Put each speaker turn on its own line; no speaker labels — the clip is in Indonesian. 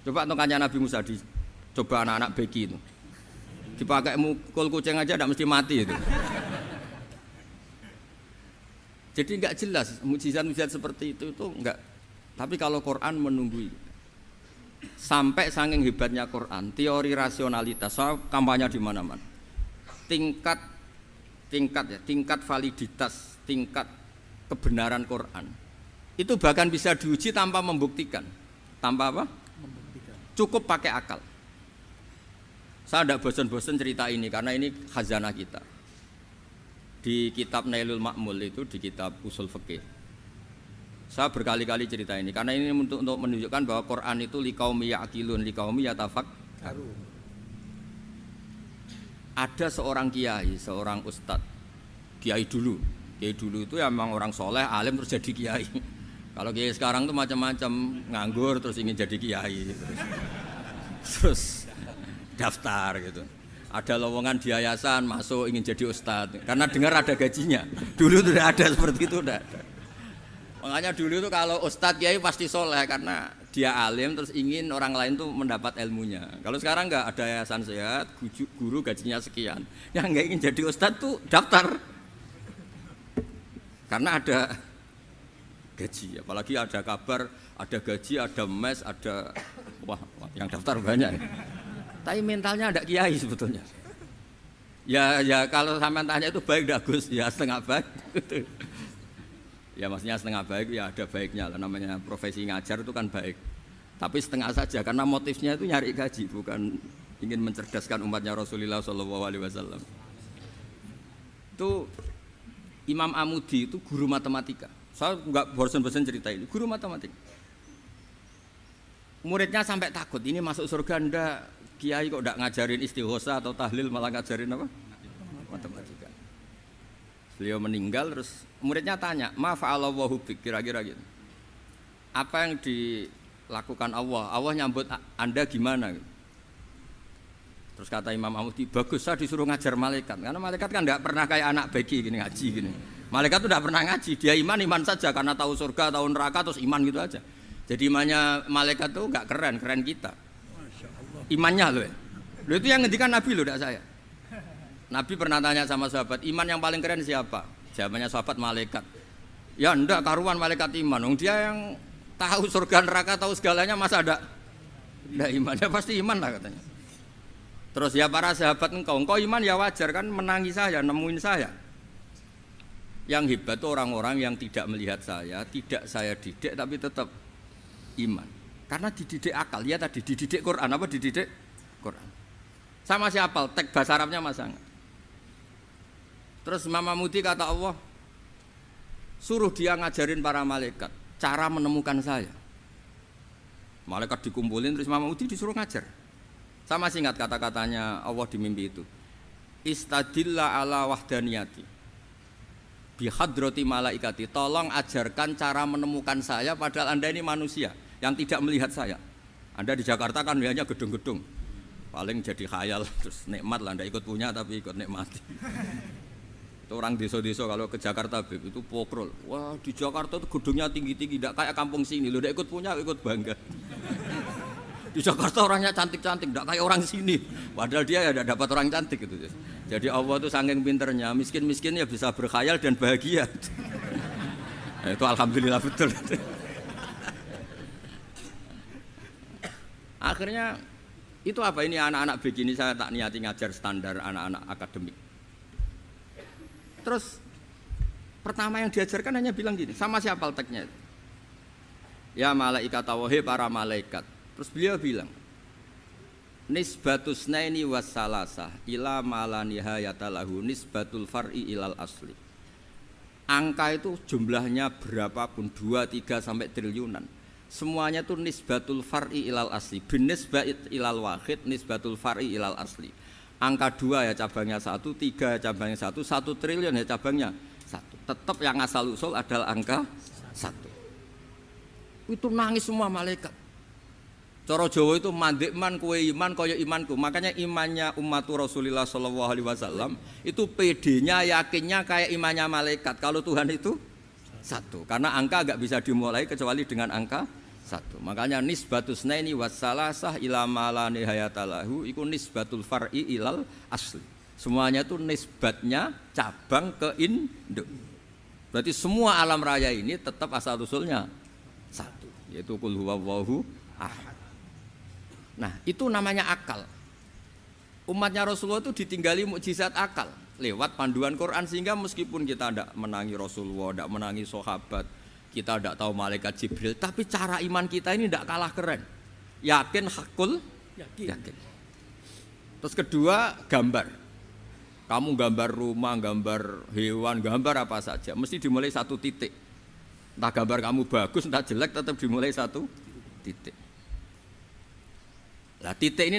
Coba tongkatnya Nabi Musa dicoba anak-anak beki itu. Dipakai mukul kucing aja tidak mesti mati itu. Jadi enggak jelas mukjizat-mukjizat seperti itu enggak. Tapi kalau Quran menunggui. Sampai saking hebatnya Quran, teori rasionalitas, soal kampanye di mana-mana. Tingkat validitas, tingkat kebenaran Quran. Itu bahkan bisa diuji tanpa membuktikan. Tanpa apa? Membuktikan. Cukup pakai akal. Saya tidak bosan-bosan cerita ini karena ini khazanah kita. Di kitab Nailul Ma'mul itu, di kitab Usul Fiqih. Saya berkali-kali cerita ini karena ini untuk menunjukkan bahwa Quran itu liqaumi ya'qilun, liqaumi yatafakkarun. Ada seorang kiai, seorang ustadz, kiai dulu itu ya memang orang soleh, alim terus jadi kiai. Kalau kiai sekarang tuh macam-macam, nganggur terus ingin jadi kiai, terus daftar gitu. Ada lowongan di yayasan masuk ingin jadi ustadz karena dengar ada gajinya. Dulu tidak ada seperti itu, tidak ada. Makanya dulu itu kalau ustadz kiai pasti soleh karena dia alim terus ingin orang lain tuh mendapat ilmunya. Kalau sekarang nggak ada yayasan sehat, guru gajinya sekian. Yang nggak ingin jadi ustadz tuh daftar karena ada gaji. Apalagi ada kabar, ada gaji, ada mes, ada wah yang daftar banyak. Tapi mentalnya ada kiai sebetulnya. Ya kalau sampean tanya itu baik enggak Gus? Ya setengah baik. Ya maksudnya setengah baik ya ada baiknya lah, namanya profesi ngajar itu kan baik. Tapi setengah saja karena motifnya itu nyari gaji, bukan ingin mencerdaskan umatnya Rasulullah SAW. Itu Imam Amudi itu guru matematika. Saya enggak bosan-bosan cerita ini, guru matematika. Muridnya sampai takut, ini masuk surga ndak? Kiai kok enggak ngajarin istighosa atau tahlil malah ngajarin apa? Matematika. Beliau meninggal terus muridnya tanya, "Ma fa'alallahu bik?" Kira-kira gitu. Apa yang dilakukan Allah? Allah nyambut Anda gimana? Terus kata Imam Amudi, "Bagus, saya disuruh ngajar malaikat." Karena malaikat kan enggak pernah kayak anak beki gini ngaji gini. Malaikat itu enggak pernah ngaji, dia iman saja karena tahu surga, tahu neraka terus iman gitu aja. Jadi imannya malaikat itu enggak keren kita. Imannya loh ya. Loh itu yang ngendikan Nabi loh, tidak saya. Nabi pernah tanya sama sahabat, iman yang paling keren siapa? Jawabannya sahabat malaikat. Ya enggak karuan malaikat iman. Dia yang tahu surga neraka, tahu segalanya masa ada? Enggak imannya pasti iman lah katanya. Terus ya para sahabat engkau iman ya wajar kan menangi saya, nemuin saya. Yang hebat itu orang-orang yang tidak melihat saya, tidak saya didik tapi tetap iman. Karena dididik akal, ya tadi dididik Quran, apa dididik Quran. Sama siapa? Teks bahasa Arabnya masa enggak? Terus Imam Amudi kata Allah, suruh dia ngajarin para malaikat cara menemukan saya. Malaikat dikumpulin terus Imam Amudi disuruh ngajar. Sama singkat kata-katanya Allah di mimpi itu. Istadilla ala wahdaniyati bihadrati malaikati. Tolong ajarkan cara menemukan saya padahal Anda ini manusia yang tidak melihat saya. Anda di Jakarta kan hanya gedung-gedung, paling jadi khayal terus nikmat lah, Anda ikut punya tapi ikut nikmati. Itu orang desa-desa kalau ke Jakarta itu pokrol. Wah di Jakarta itu gedungnya tinggi-tinggi, tidak kayak kampung sini. Lo udah ikut punya, ikut bangga. Di Jakarta orangnya cantik-cantik, tidak kayak orang sini. Padahal dia ya dapat orang cantik gitu. Jadi Allah itu saking pinternya, miskin-miskin ya bisa berkhayal dan bahagia. Nah, itu alhamdulillah betul. Akhirnya itu apa ini anak-anak begini saya tak niati ngajar standar anak-anak akademik. Terus pertama yang diajarkan hanya bilang gini, sama siapa teksnya? Ya malaikat wahi para malaikat. Terus beliau bilang, nisbatus naini wassalasah ila mala nihayata lahu nisbatul far'i ilal asli. Angka itu jumlahnya berapapun 2, 3 sampai triliunan. Semuanya itu nisbatul far'i ilal asli. Binisbat ilal wahid nisbatul far'i ilal asli. Angka 2 ya cabangnya 1, 3 ya cabangnya 1, 1 triliun ya cabangnya 1. Tetap yang asal usul adalah angka 1. Itu nangis semua malaikat. Cara Jawa itu mandekman kowe iman kaya imanku. Makanya imannya umat Rasulullah SAW itu PD-nya yakinnya kayak imannya malaikat. Kalau Tuhan itu 1. Karena angka enggak bisa dimulai kecuali dengan angka satu. Makanya nisbatus naini wassalasah ila ma la nihayatalahu iku nisbatul far'i ilal asli. Semuanya itu nisbatnya cabang ke induk. Berarti semua alam raya ini tetap asal usulnya satu, yaitu qul huwallahu ahad. Nah, itu namanya akal. Umatnya Rasulullah itu ditinggali mukjizat akal lewat panduan Quran, sehingga meskipun kita tidak menangi Rasulullah, tidak menangi sahabat, kita tidak tahu malaikat Jibril, tapi cara iman kita ini tidak kalah keren. Yakin hakul yakin. Terus kedua, gambar. Kamu gambar rumah, gambar hewan, gambar apa saja, mesti dimulai satu titik. Entah gambar kamu bagus, entah jelek, tetap dimulai satu titik. Lah titik ini